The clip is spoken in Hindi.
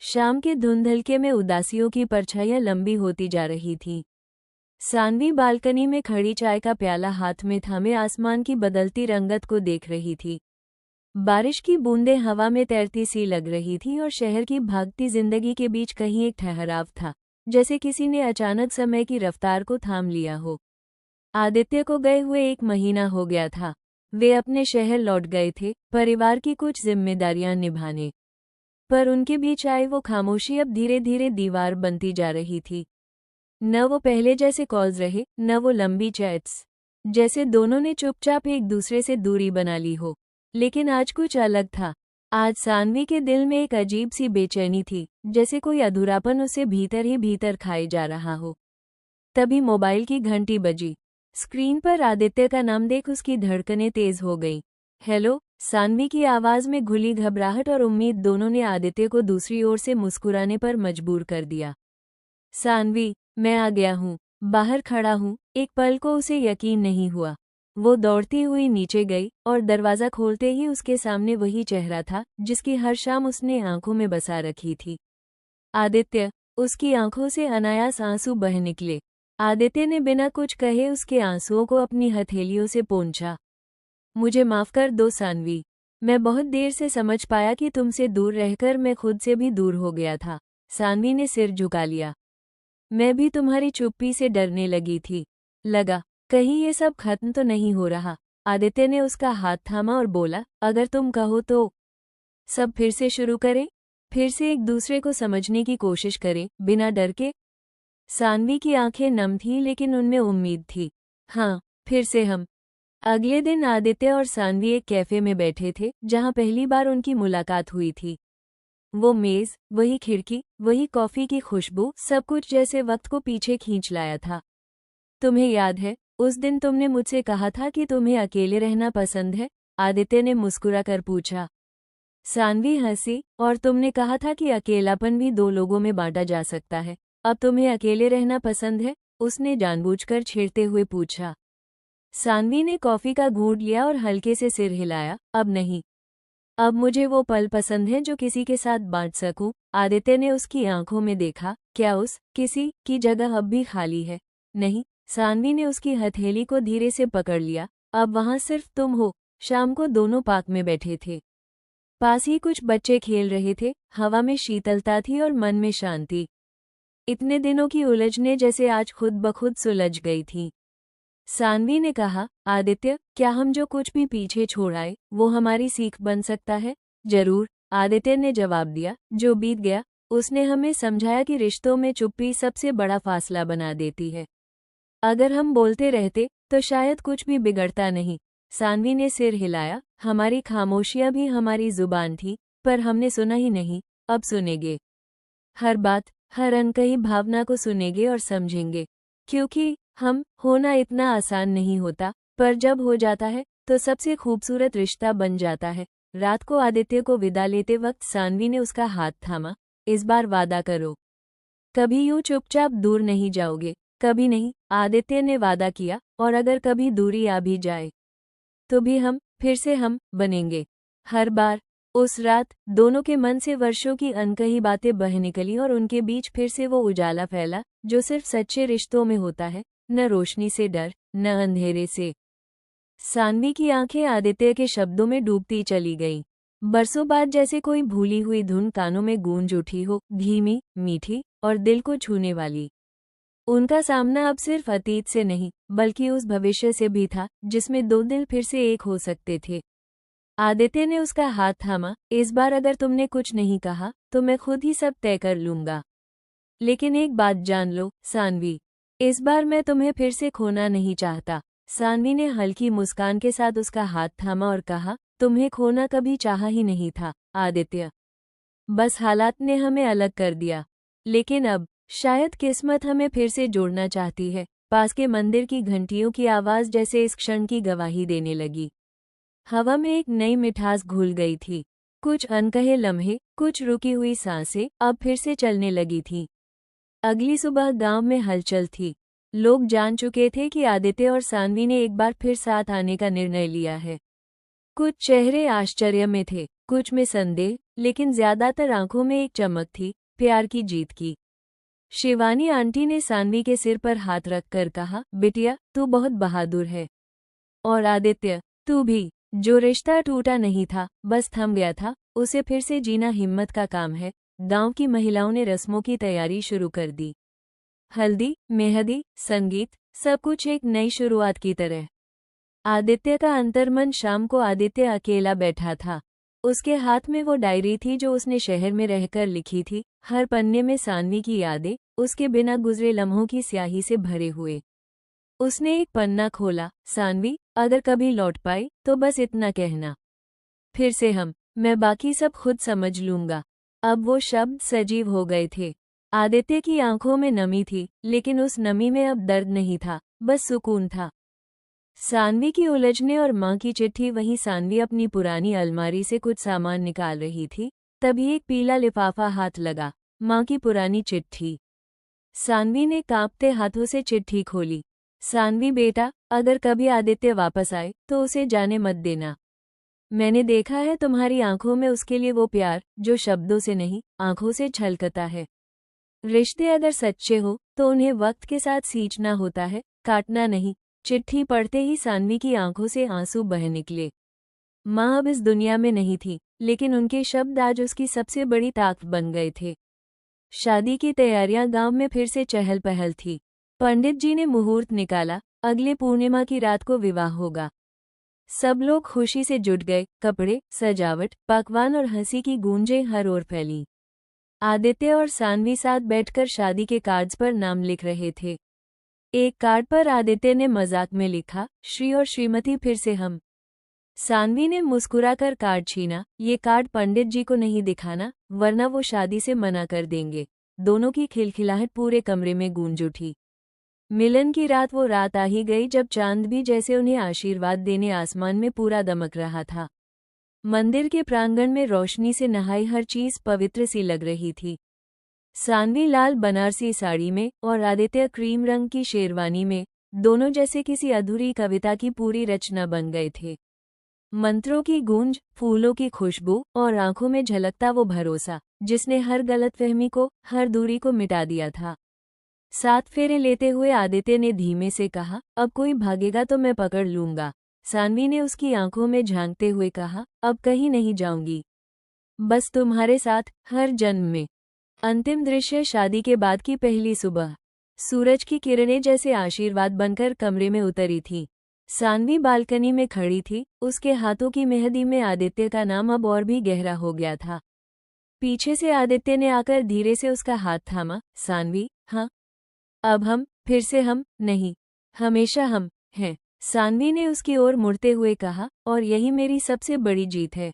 शाम के धुंधलके में उदासियों की परछाइयां लंबी होती जा रही थीं। सानवी बालकनी में खड़ी चाय का प्याला हाथ में थामे आसमान की बदलती रंगत को देख रही थी। बारिश की बूंदें हवा में तैरती सी लग रही थी और शहर की भागती जिंदगी के बीच कहीं एक ठहराव था, जैसे किसी ने अचानक समय की रफ्तार को थाम लिया हो। आदित्य को गए हुए 1 महीना हो गया था। वे अपने शहर लौट गए थे, परिवार की कुछ जिम्मेदारियां निभाने। पर उनके बीच आई वो खामोशी अब धीरे धीरे दीवार बनती जा रही थी। न वो पहले जैसे कॉल्स रहे, न वो लंबी चैट्स, जैसे दोनों ने चुपचाप एक दूसरे से दूरी बना ली हो। लेकिन आज कुछ अलग था। आज सानवी के दिल में एक अजीब सी बेचैनी थी, जैसे कोई अधूरापन उसे भीतर ही भीतर खाए जा रहा हो। तभी मोबाइल की घंटी बजी। स्क्रीन पर आदित्य का नाम देख उसकी धड़कनें तेज हो गईं। हेलो, सानवी की आवाज में घुली घबराहट और उम्मीद दोनों ने आदित्य को दूसरी ओर से मुस्कुराने पर मजबूर कर दिया। सानवी, मैं आ गया हूँ, बाहर खड़ा हूँ। एक पल को उसे यकीन नहीं हुआ। वो दौड़ती हुई नीचे गई और दरवाज़ा खोलते ही उसके सामने वही चेहरा था जिसकी हर शाम उसने आंखों में बसा रखी थी। आदित्य। उसकी आंखों से अनायास आंसू बह निकले। आदित्य ने बिना कुछ कहे उसके आंसुओं को अपनी हथेलियों से पोंछा। मुझे माफ कर दो सानवी। मैं बहुत देर से समझ पाया कि तुमसे दूर रहकर मैं खुद से भी दूर हो गया था। सानवी ने सिर झुका लिया। मैं भी तुम्हारी चुप्पी से डरने लगी थी। लगा कहीं ये सब खत्म तो नहीं हो रहा। आदित्य ने उसका हाथ थामा और बोला, अगर तुम कहो तो सब फिर से शुरू करें, फिर से एक दूसरे को समझने की कोशिश करें, बिना डर के। सानवी की आंखें नम थीं लेकिन उनमें उम्मीद थी। हाँ, फिर से हम। अगले दिन आदित्य और सानवी एक कैफे में बैठे थे जहां पहली बार उनकी मुलाकात हुई थी। वो मेज, वही खिड़की, वही कॉफी की खुशबू, सब कुछ जैसे वक्त को पीछे खींच लाया था। तुम्हें याद है, उस दिन तुमने मुझसे कहा था कि तुम्हें अकेले रहना पसंद है? आदित्य ने मुस्कुराकर पूछा। सानवी हंसी, और तुमने कहा था कि अकेलापन भी 2 लोगों में बांटा जा सकता है। अब तुम्हें अकेले रहना पसंद है? उसने जानबूझकर छेड़ते हुए पूछा। सानवी ने कॉफी का घूंट लिया और हल्के से सिर हिलाया। अब नहीं। अब मुझे वो पल पसंद है जो किसी के साथ बांट सकूं। आदित्य ने उसकी आंखों में देखा। क्या उस किसी की जगह अब भी खाली है? नहीं। सानवी ने उसकी हथेली को धीरे से पकड़ लिया। अब वहां सिर्फ तुम हो। शाम को दोनों पार्क में बैठे थे। पास ही कुछ बच्चे खेल रहे थे। हवा में शीतलता थी और मन में शांति। इतने दिनों की उलझने जैसे आज खुद ब खुद सुलझ गई थीं। सानवी ने कहा, आदित्य, क्या हम जो कुछ भी पीछे छोड़ आए वो हमारी सीख बन सकता है? जरूर, आदित्य ने जवाब दिया। जो बीत गया उसने हमें समझाया कि रिश्तों में चुप्पी सबसे बड़ा फासला बना देती है। अगर हम बोलते रहते तो शायद कुछ भी बिगड़ता नहीं। सानवी ने सिर हिलाया। हमारी खामोशियां भी हमारी जुबान थी, पर हमने सुना ही नहीं। अब सुनेंगे। हर बात, हर अनकही भावना को सुनेंगे और समझेंगे। क्योंकि हम होना इतना आसान नहीं होता, पर जब हो जाता है तो सबसे खूबसूरत रिश्ता बन जाता है। रात को आदित्य को विदा लेते वक्त सानवी ने उसका हाथ थामा। इस बार वादा करो, कभी यूं चुपचाप दूर नहीं जाओगे। कभी नहीं, आदित्य ने वादा किया। और अगर कभी दूरी आ भी जाए तो भी हम फिर से हम बनेंगे। हर बार। उस रात दोनों के मन से वर्षों की अनकही बातें बह निकली और उनके बीच फिर से वो उजाला फैला जो सिर्फ सच्चे रिश्तों में होता है, न रोशनी से डर, न अंधेरे से। सानवी की आंखें आदित्य के शब्दों में डूबती चली गईं। बरसों बाद जैसे कोई भूली हुई धुन कानों में गूंज उठी हो, धीमी, मीठी और दिल को छूने वाली। उनका सामना अब सिर्फ अतीत से नहीं, बल्कि उस भविष्य से भी था जिसमें 2 दिल फिर से एक हो सकते थे। आदित्य ने उसका हाथ थामा। इस बार अगर तुमने कुछ नहीं कहा तो मैं खुद ही सब तय कर लूंगा। लेकिन एक बात जान लो, सानवी, इस बार मैं तुम्हें फिर से खोना नहीं चाहता। सानवी ने हल्की मुस्कान के साथ उसका हाथ थामा और कहा, तुम्हें खोना कभी चाहा ही नहीं था, आदित्य। बस हालात ने हमें अलग कर दिया। लेकिन अब शायद किस्मत हमें फिर से जोड़ना चाहती है। पास के मंदिर की घंटियों की आवाज जैसे इस क्षण की गवाही देने लगी। हवा में एक नई मिठास घुल गई थी। कुछ अनकहे लम्हे, कुछ रुकी हुई सांसें अब फिर से चलने लगी थीं। अगली सुबह गांव में हलचल थी। लोग जान चुके थे कि आदित्य और सानवी ने एक बार फिर साथ आने का निर्णय लिया है। कुछ चेहरे आश्चर्य में थे, कुछ में संदेह, लेकिन ज्यादातर आंखों में एक चमक थी, प्यार की जीत की। शिवानी आंटी ने सानवी के सिर पर हाथ रखकर कहा, बिटिया तू बहुत बहादुर है। और आदित्य, तू भी। जो रिश्ता टूटा नहीं था, बस थम गया था, उसे फिर से जीना हिम्मत का काम है। गांव की महिलाओं ने रस्मों की तैयारी शुरू कर दी। हल्दी, मेहंदी, संगीत, सब कुछ एक नई शुरुआत की तरह। आदित्य का अंतर्मन शाम को आदित्य अकेला बैठा था। उसके हाथ में वो डायरी थी जो उसने शहर में रहकर लिखी थी। हर पन्ने में सानवी की यादें, उसके बिना गुजरे लम्हों की स्याही से भरे हुए। उसने एक पन्ना खोला, सानवी, अगर कभी लौट पाई तो बस इतना कहना, फिर से मैं बाकी सब खुद समझ लूंगा। अब वो शब्द सजीव हो गए थे। आदित्य की आंखों में नमी थी, लेकिन उस नमी में अब दर्द नहीं था, बस सुकून था। सानवी की उलझने और माँ की चिट्ठी। वहीं सानवी अपनी पुरानी अलमारी से कुछ सामान निकाल रही थी, तभी एक पीला लिफाफा हाथ लगा। माँ की पुरानी चिट्ठी। सानवी ने कांपते हाथों से चिट्ठी खोली। सानवी बेटा, अगर कभी आदित्य वापस आए तो उसे जाने मत देना। मैंने देखा है तुम्हारी आंखों में उसके लिए वो प्यार जो शब्दों से नहीं, आंखों से छलकता है। रिश्ते अगर सच्चे हो तो उन्हें वक्त के साथ सींचना होता है, काटना नहीं। चिट्ठी पढ़ते ही सानवी की आंखों से आंसू बह निकले। माँ अब इस दुनिया में नहीं थी, लेकिन उनके शब्द आज उसकी सबसे बड़ी ताकत बन गए थे। शादी की तैयारियां गांव में फिर से चहल पहल थी। पंडित जी ने मुहूर्त निकाला, अगले पूर्णिमा की रात को विवाह होगा। सब लोग खुशी से जुट गए, कपड़े, सजावट, पकवान और हंसी की गूंजें हर ओर फैली। आदित्य और सानवी साथ बैठकर शादी के कार्ड्स पर नाम लिख रहे थे। एक कार्ड पर आदित्य ने मजाक में लिखा, श्री और श्रीमती फिर से हम। सानवी ने मुस्कुराकर कार्ड छीना, ये कार्ड पंडित जी को नहीं दिखाना, वरना वो शादी से मना कर देंगे। दोनों की खिलखिलाहट पूरे कमरे में गूंज उठी। मिलन की रात वो रात आ ही गई जब चांद भी जैसे उन्हें आशीर्वाद देने आसमान में पूरा दमक रहा था। मंदिर के प्रांगण में रोशनी से नहाई हर चीज पवित्र सी लग रही थी। सानवी लाल बनारसी साड़ी में और आदित्य क्रीम रंग की शेरवानी में, दोनों जैसे किसी अधूरी कविता की पूरी रचना बन गए थे। मंत्रों की गूंज, फूलों की खुशबू और आंखों में झलकता वो भरोसा, जिसने हर गलतफहमी को, हर दूरी को मिटा दिया था। 7 फेरे लेते हुए आदित्य ने धीमे से कहा, अब कोई भागेगा तो मैं पकड़ लूंगा। सानवी ने उसकी आंखों में झांकते हुए कहा, अब कहीं नहीं जाऊंगी, बस तुम्हारे साथ, हर जन्म में। अंतिम दृश्य शादी के बाद की पहली सुबह। सूरज की किरणें जैसे आशीर्वाद बनकर कमरे में उतरी थी। सानवी बालकनी में खड़ी थी, उसके हाथों की मेहंदी में आदित्य का नाम अब और भी गहरा हो गया था। पीछे से आदित्य ने आकर धीरे से उसका हाथ थामा, सानवी, हाँ, अब फिर से नहीं, हमेशा हैं। सानवी ने उसकी ओर मुड़ते हुए कहा, और यही मेरी सबसे बड़ी जीत है।